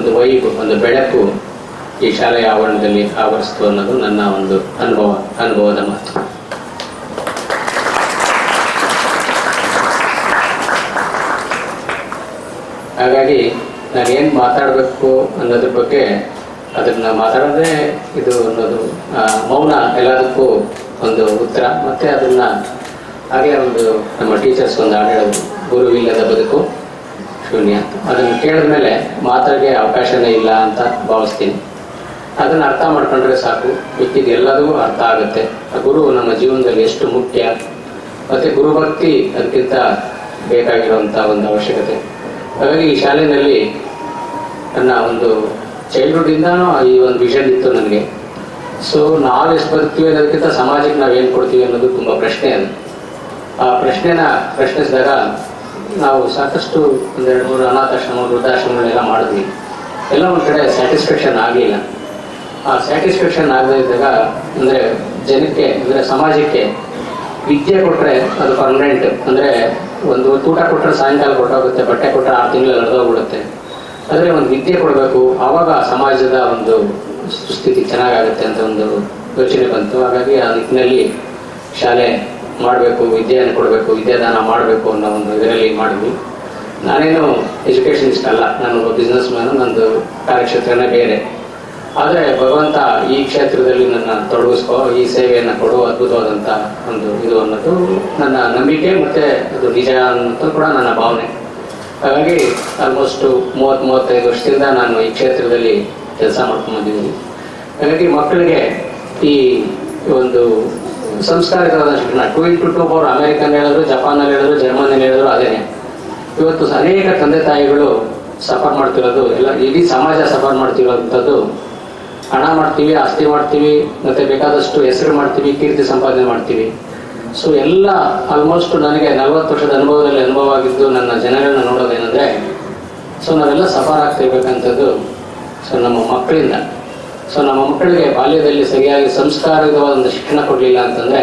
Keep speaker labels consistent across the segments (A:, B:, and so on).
A: ಒಂದು ವೈಬ್, ಒಂದು ಬೆಳಕು ಈ ಶಾಲೆಯ ಆವರಣದಲ್ಲಿ ಆವರಿಸ್ತು ಅನ್ನೋದು ನನ್ನ ಒಂದು ಅನುಭವದ ಮಾತು. ಹಾಗಾಗಿ ನಾನೇನು ಮಾತಾಡಬೇಕು ಅನ್ನೋದ್ರ ಬಗ್ಗೆ ಅದನ್ನು ಮಾತಾಡೋದೇ ಇದು ಅನ್ನೋದು ಮೌನ ಎಲ್ಲದಕ್ಕೂ ಒಂದು ಉತ್ತರ. ಮತ್ತು ಅದನ್ನು ಹಾಗೆ ಒಂದು ನಮ್ಮ ಟೀಚರ್ಸ್ ಒಂದು ಹಾಡು ಹೇಳೋದು, ಗುರುವಿಲ್ಲದ ಬದುಕು ಶೂನ್ಯ ಅಂತ. ಅದನ್ನು ಕೇಳಿದ ಮೇಲೆ ಮಾತಾಡಿಗೆ ಅವಕಾಶನೇ ಇಲ್ಲ ಅಂತ ಭಾವಿಸ್ತೀನಿ. ಅದನ್ನು ಅರ್ಥ ಮಾಡ್ಕೊಂಡ್ರೆ ಸಾಕು, ಮಿಕ್ಕಿದ ಎಲ್ಲದೂ ಅರ್ಥ ಆಗುತ್ತೆ. ಗುರು ನಮ್ಮ ಜೀವನದಲ್ಲಿ ಎಷ್ಟು ಮುಖ್ಯ, ಮತ್ತು ಗುರುಭಕ್ತಿ ಅದಕ್ಕಿಂತ ಬೇಕಾಗಿರುವಂಥ ಒಂದು ಅವಶ್ಯಕತೆ. ಹಾಗಾಗಿ ಈ ಶಾಲೆಯಲ್ಲಿ ನನ್ನ ಒಂದು ಚೈಲ್ಡ್ಹುಡ್ಡಿಂದನೂ ಈ ಒಂದು ವಿಷನ್ ಇತ್ತು ನನಗೆ. ಸೊ ನಾವು ಎಷ್ಟು ಬದುಕ್ತೀವಿ ಅನ್ನೋದಕ್ಕಿಂತ ಸಮಾಜಕ್ಕೆ ನಾವೇನು ಕೊಡ್ತೀವಿ ಅನ್ನೋದು ತುಂಬ ಪ್ರಶ್ನೆ. ಅದು ಆ ಪ್ರಶ್ನಿಸಿದಾಗ ನಾವು ಸಾಕಷ್ಟು ಒಂದೆರಡು ಮೂರು ಅನಾಥಾಶ್ರಮ ವೃದ್ಧಾಶ್ರಮಗಳೆಲ್ಲ ಮಾಡಿದ್ವಿ. ಎಲ್ಲ ಒಂದು ಕಡೆ ಸ್ಯಾಟಿಸ್ಫ್ಯಾಕ್ಷನ್ ಆಗಲಿಲ್ಲ. ಆ ಸ್ಯಾಟಿಸ್ಫ್ಯಾಕ್ಷನ್ ಆಗದೇ ಇದ್ದಾಗ ಅಂದರೆ ಜನಕ್ಕೆ ಅಂದರೆ ಸಮಾಜಕ್ಕೆ ವಿದ್ಯೆ ಕೊಟ್ಟರೆ ಅದು ಪರ್ಮನೆಂಟ್. ಅಂದರೆ ಒಂದು ಊಟ ಕೊಟ್ಟರೆ ಸಾಯಂಕಾಲ ಕೊಟ್ಟೋಗುತ್ತೆ, ಬಟ್ಟೆ ಕೊಟ್ಟರೆ 6 ತಿಂಗಳು ನಡೆದೋಗ್ಬಿಡುತ್ತೆ. ಆದರೆ ಒಂದು ವಿದ್ಯೆ ಕೊಡಬೇಕು, ಆವಾಗ ಸಮಾಜದ ಒಂದು ಸ್ಥಿತಿ ಚೆನ್ನಾಗಾಗುತ್ತೆ ಅಂತ ಒಂದು ಯೋಚನೆ ಬಂತು. ಹಾಗಾಗಿ ಆ ನಿಟ್ಟಿನಲ್ಲಿ ಶಾಲೆ ಮಾಡಬೇಕು, ವಿದ್ಯೆಯನ್ನು ಕೊಡಬೇಕು, ವಿದ್ಯಾದಾನ ಮಾಡಬೇಕು ಅನ್ನೋ ಒಂದು ಇದರಲ್ಲಿ ಮಾಡಿದ್ವಿ. ನಾನೇನು ಎಜುಕೇಷನಿಸ್ಟ್ ಅಲ್ಲ, ನಾನು ಬಿಸ್ನೆಸ್ ಮ್ಯಾನು, ನಂದು ಕಾರ್ಯಕ್ಷೇತ್ರನೇ ಬೇರೆ. ಆದರೆ ಭಗವಂತ ಈ ಕ್ಷೇತ್ರದಲ್ಲಿ ನನ್ನ ತೊಡಗಿಸ್ಕೋ, ಈ ಸೇವೆಯನ್ನು ಕೊಡು, ಅದ್ಭುತವಾದಂಥ ಒಂದು ಇದು ಅನ್ನೋದು ನನ್ನ ನಂಬಿಕೆ, ಮತ್ತು ಅದು ನಿಜ ಅಂತ ಕೂಡ ನನ್ನ ಭಾವನೆ. ಹಾಗಾಗಿ ಆಲ್ಮೋಸ್ಟು 30-35 ವರ್ಷದಿಂದ ನಾನು ಈ ಕ್ಷೇತ್ರದಲ್ಲಿ ಕೆಲಸ ಮಾಡ್ಕೊಂಡ್ಬಂದಿದ್ದೀನಿ. ಹಾಗಾಗಿ ಮಕ್ಕಳಿಗೆ ಈ ಒಂದು ಸಂಸ್ಕಾರಿತವಾದ ಶಿಕ್ಷಣ 2x2 ಪವರ್ ಅಮೇರಿಕನ್ ಹೇಳಿದ್ರು, ಜಪಾನಲ್ಲಿ ಹೇಳಿದ್ರು, ಜರ್ಮನಿಯಲ್ಲಿ ಹೇಳಿದ್ರು ಅದೇನೆ. ಇವತ್ತು ಅನೇಕ ತಂದೆ ತಾಯಿಗಳು ಸಫರ್ ಮಾಡ್ತಿರೋದು, ಎಲ್ಲ ಇಡೀ ಸಮಾಜ ಸಫರ್ ಮಾಡ್ತಿರೋಂಥದ್ದು. ಹಣ ಮಾಡ್ತೀವಿ, ಆಸ್ತಿ ಮಾಡ್ತೀವಿ, ಮತ್ತು ಬೇಕಾದಷ್ಟು ಹೆಸರು ಮಾಡ್ತೀವಿ, ಕೀರ್ತಿ ಸಂಪಾದನೆ ಮಾಡ್ತೀವಿ. ಸೊ ಎಲ್ಲ ಆಲ್ಮೋಸ್ಟ್ ನನಗೆ 40 ವರ್ಷದ ಅನುಭವದಲ್ಲಿ ಅನುಭವ ಆಗಿದ್ದು ನನ್ನ ಜನಗಳನ್ನ ನೋಡೋದೇನೆಂದರೆ, ಸೊ ನಾವೆಲ್ಲ ಸಫರ್ ಆಗ್ತಿರ್ಬೇಕಂಥದ್ದು ಸೊ ನಮ್ಮ ಮಕ್ಕಳಿಂದ. ಸೊ ನಮ್ಮ ಮಕ್ಕಳಿಗೆ ಬಾಲ್ಯದಲ್ಲಿ ಸರಿಯಾಗಿ ಸಂಸ್ಕಾರಯುತವಾದ ಒಂದು ಶಿಕ್ಷಣ ಕೊಡಲಿಲ್ಲ ಅಂತಂದರೆ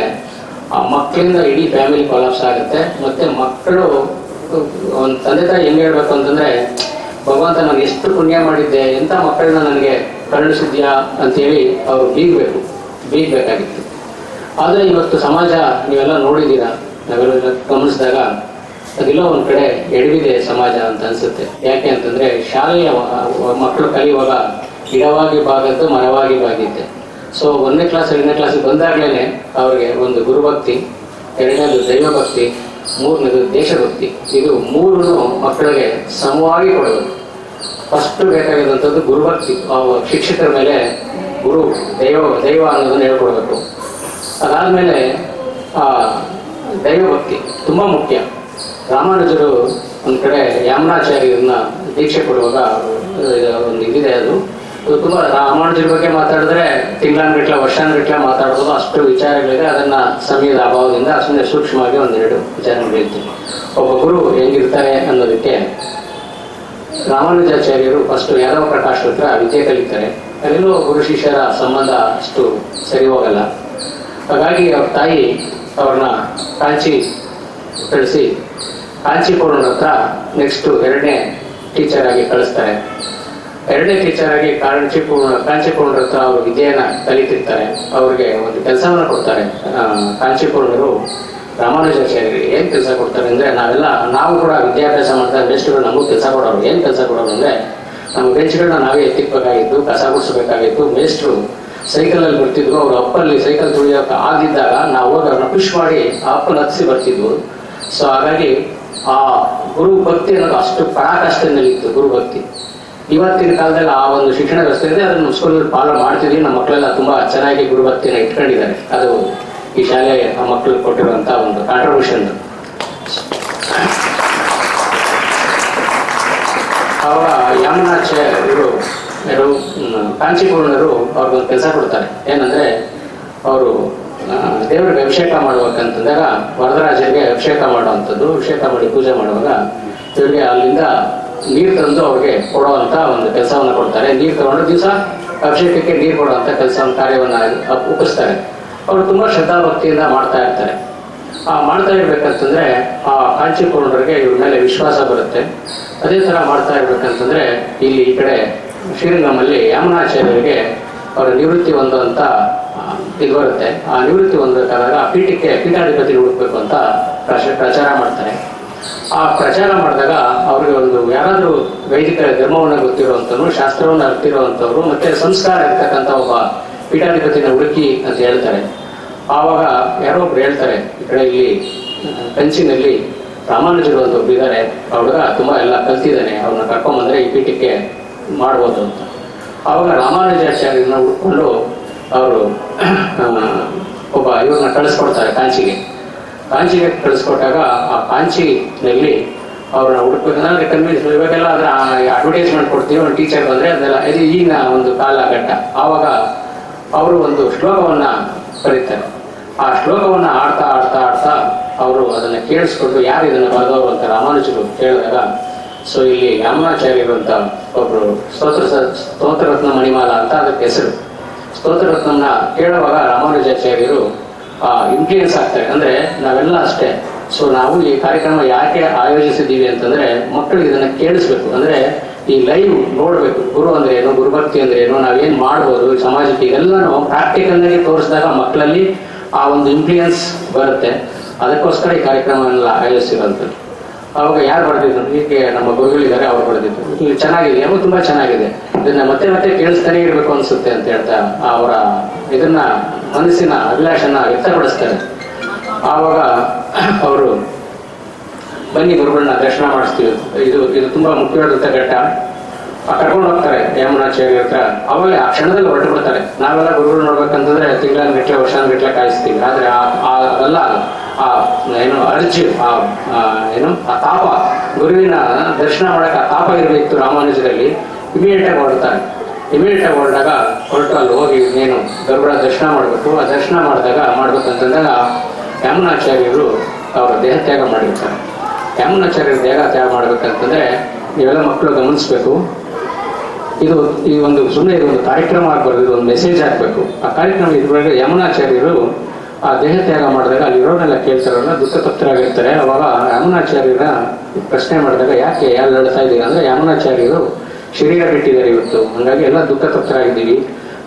A: ಆ ಮಕ್ಕಳಿಂದ ಇಡೀ ಫ್ಯಾಮಿಲಿ ಕೊಲಾಪ್ಸ್ ಆಗುತ್ತೆ. ಮತ್ತು ಮಕ್ಕಳು ಒಂದು ತಂದೆ ತಾಯಿ ಹೆಂಗೆ ಹೇಳ್ಬೇಕು ಅಂತಂದರೆ, ಭಗವಂತ ನಾನು ಎಷ್ಟು ಪುಣ್ಯ ಮಾಡಿದ್ದೆ, ಎಂಥ ಮಕ್ಕಳನ್ನ ನನಗೆ ಕರುಣಿಸಿದ್ಯಾ ಅಂತೇಳಿ ಅವರು ಬೀಗಬೇಕಾಗಿತ್ತು. ಆದರೆ ಇವತ್ತು ಸಮಾಜ ನೀವೆಲ್ಲ ನೋಡಿದ್ದೀರಾ, ನಾವೆಲ್ಲ ಗಮನಿಸಿದಾಗ ಅದೆಲ್ಲ ಒಂದು ಕಡೆ ಎಡವಿದೆ ಸಮಾಜ ಅಂತ ಅನಿಸುತ್ತೆ. ಯಾಕೆ ಅಂತಂದರೆ ಶಾಲೆಯ ಮಕ್ಕಳು ಕಲಿಯುವಾಗ ಗಿಡವಾಗಿ ಬಾಗದ್ದು ಮರವಾಗಿ ಬಾಗಿದ್ದೆ. ಸೊ 1ನೇ ಕ್ಲಾಸ್ 2ನೇ ಕ್ಲಾಸಿಗೆ ಬಂದಾಗಲೇ ಅವ್ರಿಗೆ ಒಂದು ಗುರುಭಕ್ತಿ, 2ನೇದು ದೈವಭಕ್ತಿ, 3ನೇದು ದೇಶಭಕ್ತಿ, ಇದು 3 ಮಕ್ಕಳಿಗೆ ಸಮವಾಗಿ ಕೊಡೋದು. ಫಸ್ಟು ಬೇಕಾಗಿರುವಂಥದ್ದು ಗುರುಭಕ್ತಿ. ಶಿಕ್ಷಕರ ಮೇಲೆ ಗುರು ದೈವ ಅನ್ನೋದನ್ನು ಹೇಳ್ಕೊಡ್ಬೇಕು. ಅದಾದಮೇಲೆ ದೈವಭಕ್ತಿ ತುಂಬ ಮುಖ್ಯ. ರಾಮಾನುಜರು ಒಂದು ಕಡೆ ಯಾಮನಾಚಾರ್ಯರನ್ನ ದೀಕ್ಷೆ ಕೊಡುವಾಗ ಒಂದು ಇದಿದೆ, ಅದು ತುಂಬ ರಾಮಾನುಜರ ಬಗ್ಗೆ ಮಾತಾಡಿದ್ರೆ ತಿಂಗಳಾನ್ಗಟ್ಲೆ ವರ್ಷಾನ್ಗಟ್ಲೆ ಮಾತಾಡೋದು, ಅಷ್ಟು ವಿಚಾರಗಳಿದೆ. ಅದನ್ನು ಸಮಯದ ಅಭಾವದಿಂದ ಅಷ್ಟೇ ಸೂಕ್ಷ್ಮವಾಗಿ 1-2 ವಿಚಾರಗಳು ಹೇಳ್ತೀನಿ. ಒಬ್ಬ ಗುರು ಹೆಂಗಿರ್ತಾರೆ ಅನ್ನೋದಕ್ಕೆ ರಾಮಾನುಜಾಚಾರ್ಯರು ಫಸ್ಟು ಯಾದವ ಪ್ರಕಾಶ್ ಹತ್ರ ವಿದ್ಯೆ ಕಲಿತಾರೆ. ಅಲ್ಲೆಲ್ಲೂ ಗುರು ಶಿಷ್ಯರ ಸಂಬಂಧ ಅಷ್ಟು ಸರಿ ಹೋಗಲ್ಲ. ಹಾಗಾಗಿ ಅವ್ರ ತಾಯಿ ಅವ್ರನ್ನ ಕಾಂಚಿ ಕಳಿಸಿ ಕಾಂಚೀಪುರನ ಹತ್ರ ನೆಕ್ಸ್ಟು 2ನೇ ಟೀಚರ್ ಆಗಿ ಕಳಿಸ್ತಾರೆ. 2ನೇ ಟೀಚರ್ ಆಗಿ ಕಾಂಚೀಪುರನ ಹತ್ರ ಅವರು ವಿದ್ಯೆಯನ್ನು ಕಲಿತಿರ್ತಾರೆ. ಅವ್ರಿಗೆ ಒಂದು ಕೆಲಸವನ್ನು ಕೊಡ್ತಾರೆ. ಕಾಂಚೀಪುರನವರು ರಾಮಾನುಜಾಚಾರ್ಯರಿಗೆ ಏನು ಕೆಲಸ ಕೊಡ್ತಾರೆ ಅಂದರೆ, ನಾವು ಕೂಡ ವಿದ್ಯಾಭ್ಯಾಸ ಮಾಡ್ತಾರೆ, ಬೆಸ್ಟ್ಗಳು ನಮಗೂ ಕೆಲಸ ಕೊಡೋರು. ಏನು ಕೆಲಸ ಕೊಡೋರು ಅಂದರೆ, ನಮ್ಮ ಬೆಂಚ್ಗಳನ್ನ ನಾವೇ ಎತ್ತಿಕ್ಬೇಕಾಗಿತ್ತು, ಕಸ ಗುಡಿಸ್ಬೇಕಾಗಿತ್ತು. ಮೇಸ್ಟ್ರು ಸೈಕಲಲ್ಲಿ ಬರ್ತಿದ್ರು, ಅವ್ರು ಅಪ್ಪಲ್ಲಿ ಸೈಕಲ್ ತುಳಿಯೋಕೆ ಆಗಿದ್ದಾಗ ನಾವು ಹೋಗಿ ಅವ್ರನ್ನ ಪುಷ್ ಮಾಡಿ ಅಪ್ಪನ ಹತ್ತಿಸಿ ಬರ್ತಿದ್ವು. ಸೊ ಹಾಗಾಗಿ ಆ ಗುರು ಭಕ್ತಿ ಅನ್ನೋದು ಅಷ್ಟು ಪರಾಕಾಷ್ಠೆಯಲ್ಲಿತ್ತು ಗುರುಭಕ್ತಿ. ಇವತ್ತಿನ ಕಾಲದಲ್ಲಿ ಆ ಒಂದು ಶಿಕ್ಷಣ ವ್ಯವಸ್ಥೆ ಇದೆ, ಅದನ್ನು ಸ್ಕೂಲಲ್ಲಿ ಫಾಲೋ ಮಾಡ್ತಿದ್ವಿ. ನಮ್ಮ ಮಕ್ಕಳೆಲ್ಲ ತುಂಬ ಚೆನ್ನಾಗಿ ಗುರುಭಕ್ತಿನ ಇಟ್ಕೊಂಡಿದ್ದಾರೆ. ಅದು ಈ ಶಾಲೆ ಆ ಮಕ್ಕಳಿಗೆ ಕೊಟ್ಟಿರುವಂಥ ಒಂದು ಕಾಂಟ್ರಿಬ್ಯೂಷನ್. ಆವಾಗ ಯಾಮನಾಚಾರ್ಯರು ಕಾಂಚೀಪುರನವರು ಅವ್ರಿಗೊಂದು ಕೆಲಸ ಕೊಡ್ತಾರೆ. ಏನಂದರೆ, ಅವರು ದೇವರಿಗೆ ಅಭಿಷೇಕ ಮಾಡ್ಬೇಕಂತಂದಾಗ ವರದರಾಜರಿಗೆ ಅಭಿಷೇಕ ಮಾಡುವಂಥದ್ದು. ಅಭಿಷೇಕ ಮಾಡಿ ಪೂಜೆ ಮಾಡುವಾಗ ಇವರಿಗೆ ಅಲ್ಲಿಂದ ನೀರು ತಂದು ಅವ್ರಿಗೆ ಕೊಡುವಂಥ ಒಂದು ಕೆಲಸವನ್ನು ಕೊಡ್ತಾರೆ. ನೀರು ತಗೊಂಡು ದಿವಸ ಅಭಿಷೇಕಕ್ಕೆ ನೀರು ಕೊಡುವಂಥ ಕಾರ್ಯವನ್ನು ಒಪ್ಪಿಸ್ತಾರೆ. ಅವರು ತುಂಬ ಶ್ರದ್ಧಾಭಕ್ತಿಯಿಂದ ಮಾಡ್ತಾ ಇರ್ತಾರೆ. ಮಾಡ್ತಾ ಇರ್ಬೇಕಂತಂದರೆ ಆ ಕಾಂಚೀಪುರನವರಿಗೆ ಇವ್ರ ಮೇಲೆ ವಿಶ್ವಾಸ ಬರುತ್ತೆ. ಅದೇ ಥರ ಮಾಡ್ತಾ ಇರ್ಬೇಕಂತಂದರೆ ಈ ಕಡೆ ಶ್ರೀರಂಗಮಲ್ಲಿ ಯಾಮನಾಚಾರ್ಯರಿಗೆ ಅವರ ನಿವೃತ್ತಿ ಹೊಂದುವಂಥ ಇದು ಬರುತ್ತೆ. ಆ ನಿವೃತ್ತಿ ಹೊಂದಬೇಕಾದಾಗ ಪೀಠಾಧಿಪತಿ ಹುಡುಕ್ಬೇಕು ಅಂತ ಪ್ರಚಾರ ಮಾಡ್ತಾರೆ. ಆ ಪ್ರಚಾರ ಮಾಡಿದಾಗ ಅವ್ರಿಗೆ ಒಂದು ಯಾರಾದರೂ ವೈದಿಕ ಧರ್ಮವನ್ನು ಗೊತ್ತಿರುವಂಥವ್ರು, ಶಾಸ್ತ್ರವನ್ನು ಅರ್ತಿರುವಂಥವ್ರು, ಮತ್ತೆ ಸಂಸ್ಕಾರ ಇರ್ತಕ್ಕಂಥ ಒಬ್ಬ ಪೀಠಾಧಿಪತಿನ ಹುಡುಕಿ ಅಂತ ಹೇಳ್ತಾರೆ. ಆವಾಗ ಯಾರೋ ಒಬ್ರು ಹೇಳ್ತಾರೆ, ಈ ಕಡೆ ಇಲ್ಲಿ ಕಂಚಿನಲ್ಲಿ ರಾಮಾನುಜರು ಅಂತ ಒಬ್ರು ಇದ್ದಾರೆ, ಆ ಹುಡುಗ ತುಂಬ ಎಲ್ಲ ಕಲ್ತಿದ್ದಾನೆ, ಅವ್ರನ್ನ ಕರ್ಕೊಂಬಂದ್ರೆ ಈ ಪೀಠಕ್ಕೆ ಮಾಡ್ಬೋದು ಅಂತ. ಆವಾಗ ರಾಮಾನುಜಾಚಾರ್ಯರನ್ನ ಹುಡ್ಕೊಂಡು ಅವರು ಒಬ್ಬ ಇವ್ರನ್ನ ಕಳಿಸ್ಕೊಡ್ತಾರೆ ಕಾಂಚಿಗೆ ಕಳಿಸ್ಕೊಟ್ಟಾಗ ಆ ಕಾಂಚಿನಲ್ಲಿ ಅವ್ರನ್ನ ಹುಡುಕ್ಬೇಕಂದ್ರೆ ಕನ್ವಿನ್ಸ್, ಇವಾಗೆಲ್ಲ ಅದರ ಅಡ್ವರ್ಟೈಸ್ಮೆಂಟ್ ಕೊಡ್ತೀವಿ, ಒಂದು ಟೀಚರ್ ಬಂದರೆ ಅದೆಲ್ಲ ಇದು ಈಗಿನ ಒಂದು ಕಾಲಘಟ್ಟ. ಆವಾಗ ಅವರು ಒಂದು ಶ್ಲೋಕವನ್ನು ಬರೀತಾರೆ. ಆ ಶ್ಲೋಕವನ್ನು ಆಡ್ತಾ ಅವರು ಅದನ್ನು ಕೇಳಿಸ್ಕೊಂಡು ಯಾರು ಇದನ್ನು ಬರೆದವರು ಅಂತ ರಾಮಾನುಜರು ಕೇಳಿದಾಗ, ಸೊ ಇಲ್ಲಿ ಯಾಮನಾಚಾರ್ಯರು ಅಂತ ಒಬ್ಬರು ಸ್ತೋತ್ರರತ್ನ ಮಣಿಮಾಲ ಅಂತ ಅದಕ್ಕೆ ಹೆಸರು. ಸ್ತೋತ್ರರತ್ನಂನ ಕೇಳುವಾಗ ರಾಮಾನುಜಾಚಾರ್ಯರು ಇನ್ಫ್ಲೂಯೆನ್ಸ್ ಆಗ್ತಾರೆ. ಅಂದರೆ ನಾವೆಲ್ಲ ಅಷ್ಟೇ. ಸೊ ನಾವು ಈ ಕಾರ್ಯಕ್ರಮ ಯಾಕೆ ಆಯೋಜಿಸಿದ್ದೀವಿ ಅಂತಂದರೆ ಮಕ್ಕಳಿಗೆ ಇದನ್ನು ಕೇಳಿಸ್ಬೇಕು. ಅಂದರೆ ಈ ಲೈವ್ ನೋಡಬೇಕು, ಗುರು ಅಂದರೆ ಏನು, ಗುರುಭಕ್ತಿ ಅಂದರೆ ಏನು, ನಾವೇನು ಮಾಡ್ಬೋದು ಸಮಾಜಕ್ಕೆ, ಇದೆಲ್ಲನೂ ಪ್ರಾಕ್ಟಿಕಲ್ನಾಗಿ ತೋರಿಸಿದಾಗ ಮಕ್ಕಳಲ್ಲಿ ಆ ಒಂದು ಇನ್ಫ್ಲೂಯೆನ್ಸ್ ಬರುತ್ತೆ. ಅದಕ್ಕೋಸ್ಕರ ಈ ಕಾರ್ಯಕ್ರಮವನ್ನೆಲ್ಲ ಆಯೋಜಿಸಿರೋಂಥದ್ದು. ಅವಾಗ ಯಾರು ಬರೆದಿದ್ರು, ಹೀಗೆ ನಮ್ಮ ಗುರುಗಳಿದ್ದಾರೆ, ಅವ್ರು ಬರೆದಿದ್ರು. ಇಲ್ಲಿ ಚೆನ್ನಾಗಿದೆ, ಅವು ತುಂಬ ಚೆನ್ನಾಗಿದೆ, ಇದನ್ನ ಮತ್ತೆ ಮತ್ತೆ ಕೇಳಿಸ್ತಾನೆ ಇರಬೇಕು ಅನಿಸುತ್ತೆ ಅಂತ ಹೇಳ್ತಾ ಅವರ ಇದನ್ನ ಮನಸ್ಸಿನ ಅಭಿಲಾಷನ ವ್ಯಕ್ತಪಡಿಸ್ತಾರೆ. ಆವಾಗ ಅವರು ಬನ್ನಿ ಗುರುಗಳನ್ನ ದರ್ಶನ ಮಾಡಿಸ್ತೀವಿ, ಇದು ತುಂಬಾ ಮುಖ್ಯವಾದಂಥ ಘಟ್ಟ. ಕರ್ಕೊಂಡು ಹೋಗ್ತಾರೆ ಯಾಮನಾಚಾರ್ಯ ಹತ್ರ. ಅವಾಗ ಆ ಕ್ಷಣದಲ್ಲಿ ಹೊರಟು ಬಿಡ್ತಾರೆ. ನಾವೆಲ್ಲ ಗುರುಗಳು ನೋಡ್ಬೇಕಂತಂದ್ರೆ ತಿಂಗಳನ್ಗಟ್ಲೆ ವರ್ಷಾನ್ಗಟ್ಲೆ ಕಾಯಿಸ್ತೀವಿ. ಆದರೆ ಅದೆಲ್ಲ ಏನು ಅರ್ಜಿ ಆ ತಾಪ, ಗುರುವಿನ ದರ್ಶನ ಮಾಡಕ್ಕೆ ಆ ತಾಪ ಇರಬೇಕು ರಾಮಾನುಜರಲ್ಲಿ. ಇಮಿಡಿಯೇಟಾಗಿ ಹೊರಟಾಗ ಹೊರಟು ಅಲ್ಲಿ ಹೋಗಿ ನೀನು ಗರುಡ ದರ್ಶನ ಮಾಡಬೇಕು. ಆ ದರ್ಶನ ಮಾಡ್ಬೇಕಂತಂದಾಗ ಯಾಮನಾಚಾರ್ಯರು ಅವರ ದೇಹತ್ಯಾಗ ಮಾಡಿರ್ತಾರೆ. ಯಾಮನಾಚಾರ್ಯರು ದೇಹತ್ಯಾಗ ಮಾಡ್ಬೇಕಂತಂದ್ರೆ ನೀವೆಲ್ಲ ಮಕ್ಕಳು ಗಮನಿಸ್ಬೇಕು. ಈ ಒಂದು ಸುಮ್ಮನೆ ಇದೊಂದು ಕಾರ್ಯಕ್ರಮ ಆಗ್ಬಾರ್ದು, ಇದೊಂದು ಮೆಸೇಜ್ ಆಗಬೇಕು. ಆ ಕಾರ್ಯಕ್ರಮ ಇದ್ರೊಳಗೆ ಯಾಮನಾಚಾರ್ಯರು ಆ ದೇಹತ್ಯಾಗ ಮಾಡಿದಾಗ ಅಲ್ಲಿರೋನೆಲ್ಲ ಕೇಳ್ತಾರಲ್ಲ, ದುಃಖ ತಪ್ತರಾಗಿರ್ತಾರೆ. ಅವಾಗ ಯಾಮನಾಚಾರ್ಯರ ಪ್ರಶ್ನೆ ಮಾಡಿದಾಗ ಯಾಕೆ ಯಾರು ಹೇಳ್ತಾ ಇದ್ದೀವಿ ಅಂದರೆ, ಯಾಮನಾಚಾರ್ಯರು ಶರೀರ ಬಿಟ್ಟಿದ್ದಾರೆ ಇವತ್ತು, ಹಾಗಾಗಿ ಎಲ್ಲ ದುಃಖ ತಪ್ತರಾಗಿದ್ದೀವಿ,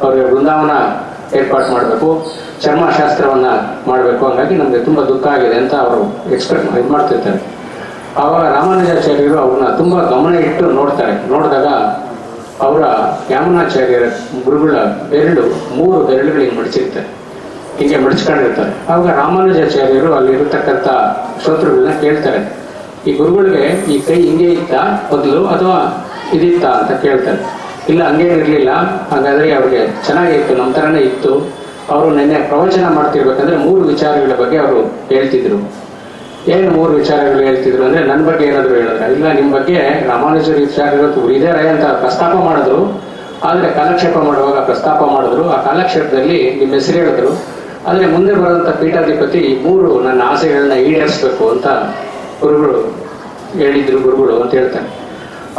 A: ಅವ್ರಿಗೆ ಬೃಂದಾವನ ಏರ್ಪಾಡು ಮಾಡಬೇಕು, ಚರ್ಮಶಾಸ್ತ್ರವನ್ನ ಮಾಡಬೇಕು, ಹಾಗಾಗಿ ನಮಗೆ ತುಂಬ ದುಃಖ ಆಗಿದೆ ಅಂತ ಅವರು ಇದು ಮಾಡ್ತಿರ್ತಾರೆ. ಆವಾಗ ರಾಮಾನುಜಾಚಾರ್ಯರು ಅವ್ರನ್ನ ತುಂಬ ಗಮನ ಇಟ್ಟು ನೋಡಿದಾಗ ಅವರ ಯಾಮನಾಚಾರ್ಯರ ಗುರುಗಳ ಬೆರಳು 3 ಬೆರಳುಗಳಿಗೆ ಮಡಚಿರ್ತಾರೆ, ಹೀಗೆ ಮಡಚ್ಕೊಂಡಿರ್ತಾರೆ. ಆವಾಗ ರಾಮಾನುಜಾಚಾರ್ಯರು ಅಲ್ಲಿರತಕ್ಕಂಥ ಶ್ರೋತೃಗಳನ್ನ ಕೇಳ್ತಾರೆ, ಈ ಗುರುಗಳಿಗೆ ಈ ಕೈ ಹಿಂಗೆ ಇತ್ತಾ ಮೊದಲು ಅಥವಾ ಇದಿತ್ತಾ ಅಂತ ಕೇಳ್ತಾರೆ. ಇಲ್ಲ, ಹಂಗೇನಿರಲಿಲ್ಲ, ಹಾಗಾದರೆ ಅವ್ರಿಗೆ ಚೆನ್ನಾಗಿತ್ತು, ನಮ್ಮ ಥರನೇ ಇತ್ತು. ಅವರು ನಿನ್ನೆ ಪ್ರವಚನ ಮಾಡ್ತಿರ್ಬೇಕಂದ್ರೆ 3 ವಿಚಾರಗಳ ಬಗ್ಗೆ ಅವರು ಹೇಳ್ತಿದ್ರು. ಏನು 3 ವಿಚಾರಗಳು ಹೇಳ್ತಿದ್ರು ಅಂದರೆ, ನನ್ನ ಬಗ್ಗೆ ಏನಾದರೂ ಹೇಳಿದ್ರೆ, ಇಲ್ಲ ನಿಮ್ಮ ಬಗ್ಗೆ ರಾಮಾನುಜರ ವಿಚಾರಗಳು ಇದ್ದಾರೆ ಅಂತ ಪ್ರಸ್ತಾಪ ಮಾಡಿದ್ರು. ಆದರೆ ಕಾಲಕ್ಷೇಪ ಮಾಡುವಾಗ ಪ್ರಸ್ತಾಪ ಮಾಡಿದ್ರು. ಆ ಕಾಲಕ್ಷೇಪದಲ್ಲಿ ನಿಮ್ಮ ಹೆಸರು ಹೇಳಿದ್ರು. ಆದರೆ ಮುಂದೆ ಬರುವಂಥ ಪೀಠಾಧಿಪತಿ 3 ನನ್ನ ಆಸೆಗಳನ್ನ ಈಡೇರಿಸಬೇಕು ಅಂತ ಗುರುಗಳು ಅಂತ ಹೇಳ್ತಾರೆ.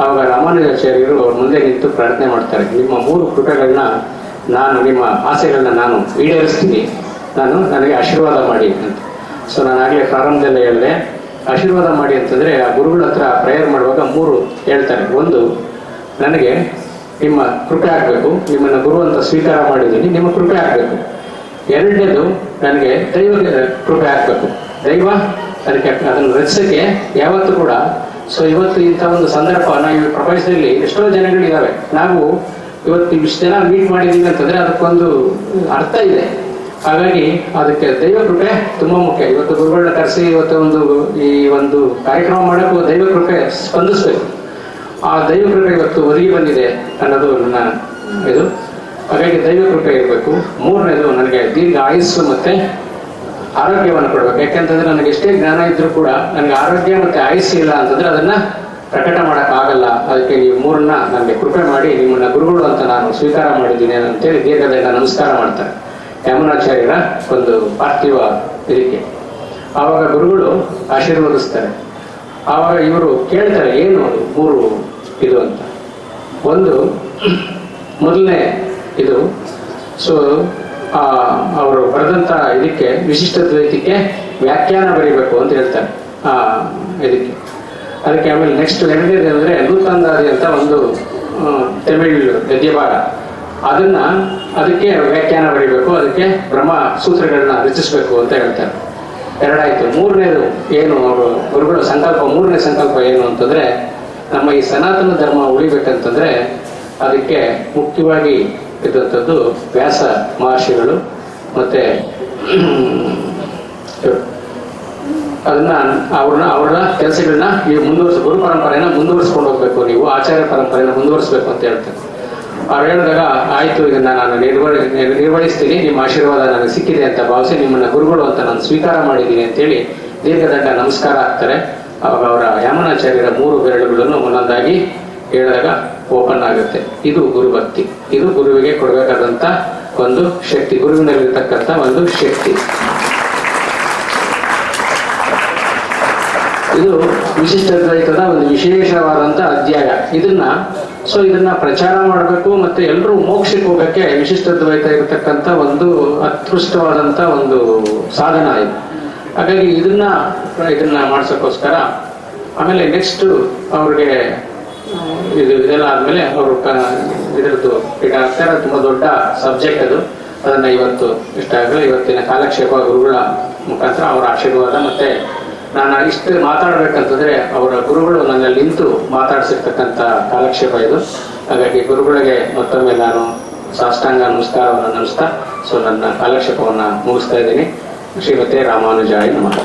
A: ಆವಾಗ ರಾಮಾನುಜಾಚಾರ್ಯರು ಅವ್ರ ಮುಂದೆ ನಿಂತು ಪ್ರಾರ್ಥನೆ ಮಾಡ್ತಾರೆ, ನಿಮ್ಮ 3 ಕೃಪೆಗಳನ್ನ ನಿಮ್ಮ ಆಸೆಗಳನ್ನ ನಾನು ಈಡೇರಿಸ್ತೀನಿ, ನನಗೆ ಆಶೀರ್ವಾದ ಮಾಡಿ ಅಂತ. ಸೊ ನಾನು ಆಗಲೇ ಪ್ರಾರಂಭದಲ್ಲೇ ಹೇಳಿದೆ, ಆಶೀರ್ವಾದ ಮಾಡಿ ಅಂತಂದರೆ ಆ ಗುರುಗಳ ಹತ್ರ ಪ್ರೇಯರ್ ಮಾಡುವಾಗ 3 ಹೇಳ್ತಾರೆ. ಒಂದು, ನನಗೆ ನಿಮ್ಮ ಕೃಪೆ ಆಗಬೇಕು, ನಿಮ್ಮನ್ನು ಗುರು ಅಂತ ಸ್ವೀಕಾರ ಮಾಡಿದ್ದೀನಿ, ನಿಮ್ಮ ಕೃಪೆ ಆಗಬೇಕು. ಎರಡನೇದು, ನನಗೆ ದೈವ ಕೃಪೆ ಆಗಬೇಕು. ದೈವ ಅದನ್ನು ರಚಿಸೋಕ್ಕೆ ಯಾವತ್ತೂ ಕೂಡ. ಸೊ ಇವತ್ತು ಇಂಥ ಒಂದು ಸಂದರ್ಭ ನಾವು ಈ ಪ್ರಪಂಚದಲ್ಲಿ ಎಷ್ಟೋ ಜನಗಳಿದ್ದಾವೆ. ನಾವು ಇವತ್ತು ಇಷ್ಟು ಜನ ಮೀಟ್ ಮಾಡಿದ್ದೀವಿ ಅಂತಂದರೆ ಅದಕ್ಕೊಂದು ಅರ್ಥ ಇದೆ. ಹಾಗಾಗಿ ಅದಕ್ಕೆ ದೈವ ಕೃಪೆ ತುಂಬ ಮುಖ್ಯ. ಇವತ್ತು ಗುರುಗಳನ್ನ ಕರೆಸಿ ಈ ಒಂದು ಕಾರ್ಯಕ್ರಮ ಮಾಡೋಕ್ಕೂ ದೈವ ಕೃಪೆ ಸ್ಪಂದಿಸಬೇಕು. ಆ ದೈವ ಕೃಪೆ ಇವತ್ತು ಒದಗಿ ಬಂದಿದೆ ಅನ್ನೋದು ನನ್ನ ಇದು. ಹಾಗಾಗಿ ದೈವ ಕೃಪೆ ಇರಬೇಕು. ಮೂರನೇದು, ನನಗೆ ದೀರ್ಘ ಆಯುಸ್ಸು ಮತ್ತು ಆರೋಗ್ಯವನ್ನು ಕೊಡಬೇಕು. ಯಾಕೆಂತಂದ್ರೆ ನನಗೆ ಎಷ್ಟೇ ಜ್ಞಾನ ಇದ್ರೂ ಕೂಡ ನನಗೆ ಆರೋಗ್ಯ ಮತ್ತು ಆಯುಸ್ಸು ಇಲ್ಲ ಅಂತಂದ್ರೆ ಅದನ್ನು ಪ್ರಕಟ ಮಾಡೋಕ್ಕಾಗಲ್ಲ. ಅದಕ್ಕೆ ನೀವು 3 ನನಗೆ ಕೃಪೆ ಮಾಡಿ ನಿಮ್ಮನ್ನ ಗುರುಗಳು ಅಂತ ನಾನು ಸ್ವೀಕಾರ ಮಾಡಿದ್ದೀನಿ ಅಂತೇಳಿ ದೀರ್ಘದಿಂದ ನಮಸ್ಕಾರ ಮಾಡ್ತಾರೆ ಯಾಮನಾಚಾರ್ಯರ ಒಂದು ಪಾರ್ಥಿವ ಇದಕ್ಕೆ. ಆವಾಗ ಗುರುಗಳು ಆಶೀರ್ವದಿಸ್ತಾರೆ. ಆವಾಗ ಇವರು ಕೇಳ್ತಾರೆ, ಏನು 3 ಇದು ಅಂತ. ಒಂದು, ಮೊದಲನೇ ಇದು, ಸೊ ಅವರು ಬರೆದಂಥ ಇದಕ್ಕೆ ವಿಶಿಷ್ಟ ದ್ವೈತಕ್ಕೆ ವ್ಯಾಖ್ಯಾನ ಬರೀಬೇಕು ಅಂತ ಹೇಳ್ತಾರೆ ಇದಕ್ಕೆ. ಅದಕ್ಕೆ ಆಮೇಲೆ ನೆಕ್ಸ್ಟ್ ಎರಡನೇದು ಅಂದರೆ ನೂತಂದಾದಿ ಅಂತ ಒಂದು ತಮಿಳ್ ಗದ್ಯಭಾಗ, ಅದಕ್ಕೆ ವ್ಯಾಖ್ಯಾನ ಬರೀಬೇಕು, ಅದಕ್ಕೆ ಬ್ರಹ್ಮ ಸೂತ್ರಗಳನ್ನ ರಚಿಸಬೇಕು ಅಂತ ಹೇಳ್ತಾರೆ. ಎರಡಾಯ್ತು. ಮೂರನೇದು ಏನು ಅವರು ಗುರುಗಳ ಸಂಕಲ್ಪ, ಮೂರನೇ ಸಂಕಲ್ಪ ಏನು ಅಂತಂದ್ರೆ, ನಮ್ಮ ಈ ಸನಾತನ ಧರ್ಮ ಉಳಿಬೇಕಂತಂದ್ರೆ ಅದಕ್ಕೆ ಮುಖ್ಯವಾಗಿ ಇದ್ದಂಥದ್ದು ವ್ಯಾಸ ಮಹರ್ಷಿಗಳು. ಮತ್ತೆ ಅವ್ರ ಕೆಲಸಗಳನ್ನ ನೀವು ಗುರು ಪರಂಪರೆನ ಮುಂದುವರಿಸ್ಕೊಂಡು ಹೋಗ್ಬೇಕು, ನೀವು ಆಚಾರ್ಯ ಪರಂಪರೆನ ಮುಂದುವರಿಸ್ಬೇಕು ಅಂತ ಹೇಳ್ತಾರೆ. ಅವ್ರು ಹೇಳಿದಾಗ ಆಯ್ತು, ಇದನ್ನ ನಾನು ನಿರ್ವಹಿಸ್ತೀನಿ, ನಿಮ್ಮ ಆಶೀರ್ವಾದ ನನಗೆ ಸಿಕ್ಕಿದೆ ಅಂತ ಭಾವಿಸಿ ನಿಮ್ಮನ್ನ ಗುರುಗಳು ಅಂತ ನಾನು ಸ್ವೀಕಾರ ಮಾಡಿದ್ದೀನಿ ಅಂತೇಳಿ ದೀರ್ಘದಂಡ ನಮಸ್ಕಾರ ಹಾಕ್ತಾರೆ. ಅವಾಗ ಅವರ ಯಾಮನಾಚಾರ್ಯರ 3 ಬೆರಳುಗಳನ್ನು ಒಂದೊಂದಾಗಿ ಹೇಳಿದಾಗ ಓಪನ್ ಆಗುತ್ತೆ. ಇದು ಗುರುಭಕ್ತಿ, ಇದು ಗುರುವಿಗೆ ಕೊಡಬೇಕಾದಂತ ಒಂದು ಶಕ್ತಿ, ಗುರುವಿನಲ್ಲಿರ್ತಕ್ಕಂಥ ಒಂದು ಶಕ್ತಿ. ಇದು ವಿಶಿಷ್ಟಾದ್ವೈತದ ಒಂದು ವಿಶೇಷವಾದಂತ ಅಧ್ಯಾಯ. ಇದನ್ನ ಪ್ರಚಾರ ಮಾಡಬೇಕು, ಮತ್ತೆ ಎಲ್ಲರೂ ಮೋಕ್ಷಕ್ಕೆ ಹೋಗಕ್ಕೆ ವಿಶಿಷ್ಟಾದ್ವೈತ ಇರತಕ್ಕಂಥ ಒಂದು ಅತ್ಕೃಷ್ಟವಾದಂತ ಒಂದು ಸಾಧನ ಇದು. ಹಾಗಾಗಿ ಇದನ್ನ ಮಾಡ್ಸೋಕ್ಕೋಸ್ಕರ ಆಮೇಲೆ ನೆಕ್ಸ್ಟ್ ಅವ್ರಿಗೆ ಇದೆಲ್ಲ ಆದ್ಮೇಲೆ ಅವರು ಇದರದ್ದು ಈಗ ಆಗ್ತಾರ ತುಂಬಾ ದೊಡ್ಡ ಸಬ್ಜೆಕ್ಟ್ ಅದು. ಅದನ್ನ ಇವತ್ತು ಇಷ್ಟಾಗಲ್ಲ, ಇವತ್ತಿನ ಕಾಲಕ್ಷೇಪ ಗುರುಗಳ ಮುಖಾಂತರ ಅವರ ಆಶೀರ್ವಾದ, ಮತ್ತೆ ನಾನು ಇಷ್ಟು ಮಾತಾಡ್ಬೇಕಂತಂದ್ರೆ ಅವರ ಗುರುಗಳು ನನ್ನಲ್ಲಿ ನಿಂತು ಮಾತಾಡ್ಸಿರ್ತಕ್ಕಂಥ ಕಾಲಕ್ಷೇಪ ಇದು. ಹಾಗಾಗಿ ಗುರುಗಳಿಗೆ ಮತ್ತೊಮ್ಮೆ ನಾನು ಸಾಷ್ಟಾಂಗ ನಮಸ್ಕಾರವನ್ನು ನಡೆಸ್ತಾ ನನ್ನ ಕಾಲಕ್ಷೇಪವನ್ನು ಮುಗಿಸ್ತಾ ಇದ್ದೀನಿ. ಶ್ರೀಮತಿ ರಾಮಾನುಜಾಯ ನಮಃ.